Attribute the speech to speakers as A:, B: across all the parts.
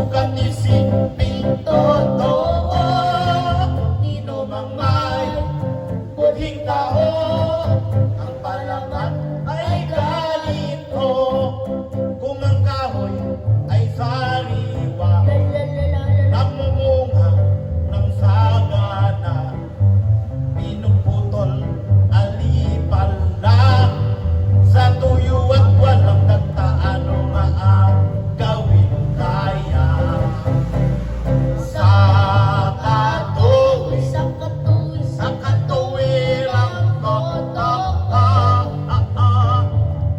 A: sukat isipin totoo. Nino mang may budhing tao, ang palaman ay ganito. Kung ang kahoy ay sariwa, namumunga ng sagana, pinuputol alipal lang. Sa tuyo at walang nagtaano maagawin kaya. Sa katuwi, sa katuwirang totoo,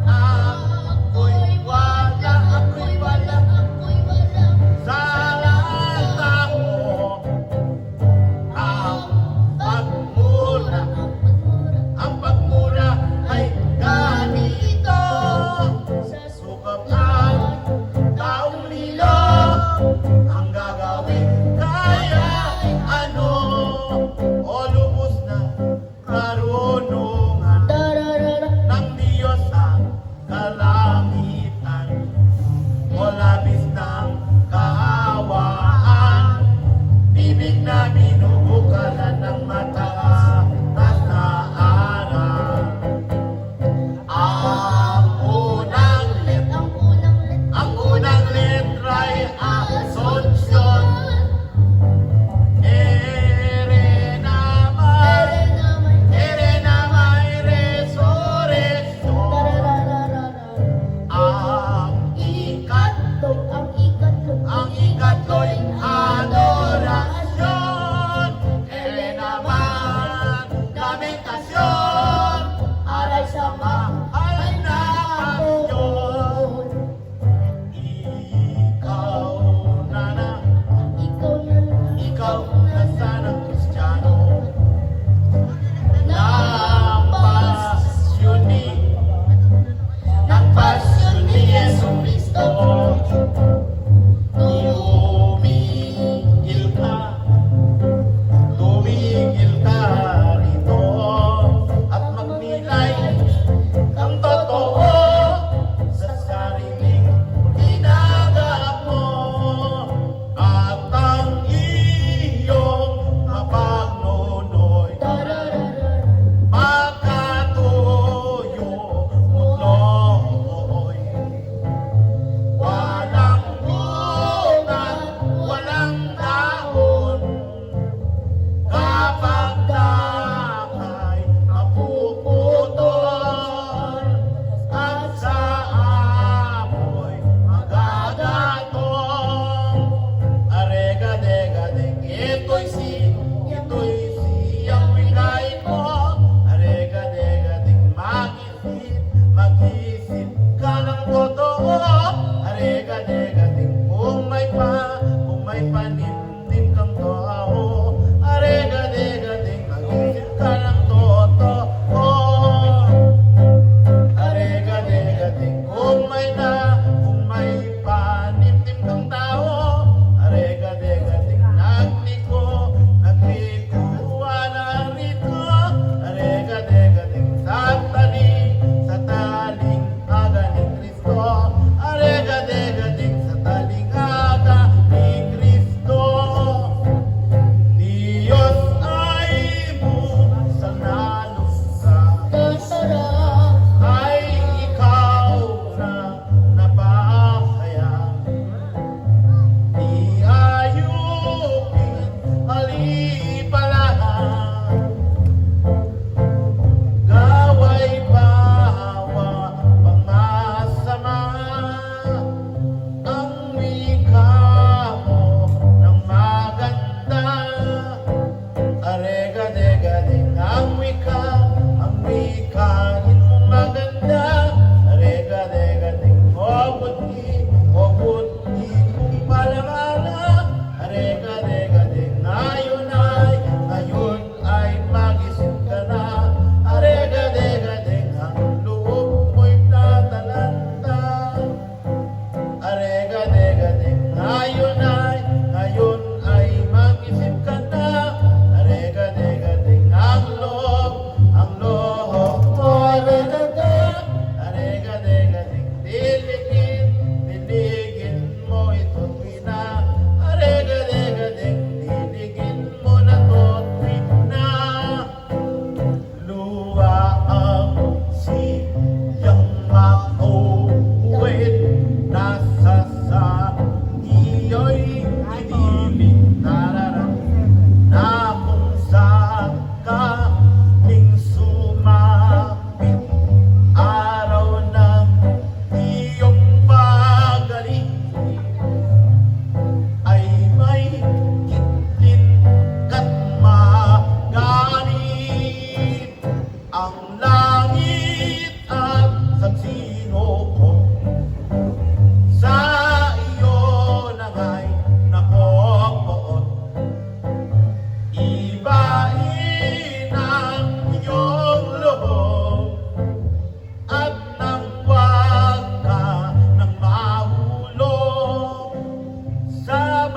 A: ako'y wala, sa tao ang pagmura ay ganito. Sukap ang taong lilo, ang gagawin kaya ay ano? O lubos na karunungan ng Diyos ang kalangitan, o labis ng kaawaan, bibig na binubukalan ng mataas na aral. Ang unang letra'y Asunsyon, ere nama'y resurreksyon. Ang ikatlo'y adorasyon, ere naman lamentasyon, aray sa mahal na pasyon. Ikaw na sanang Kristiyano, ng pasyon ni Yesu Cristo. Tumigil ka rito at magnilay ang totoo sa sariling ginagawa mo, at ang iyong mapagnunoy makatuyo muloy. Walang bunga, walang dahon, kapag takay mapuputol, at sa amoy magagatong. Arega-dega-deng, ito'y siyang pinain mo. Arega-dega-deng, mag-isip ka ng totoo. Arega-dega-deng, kung may panimdim kang tao. Arega-dega-deng, mag-isip ka ng totoo. Arega-dega-deng, kung may panimdim kang tao. Arega-dega-deng, nagniko narito. Arega-dega-deng, sa taling aga ni Kristo. Arega-dega-deng, sa taling aga ni Kristo. iniling nararang na kung saan ka ning sumapit araw ng iyong pagaling ay may kitlin kat maganit ang langit at saksino ko sa iyo nangay nakokot ibahin ang iyong loob at nang wag ka nang mahulog sa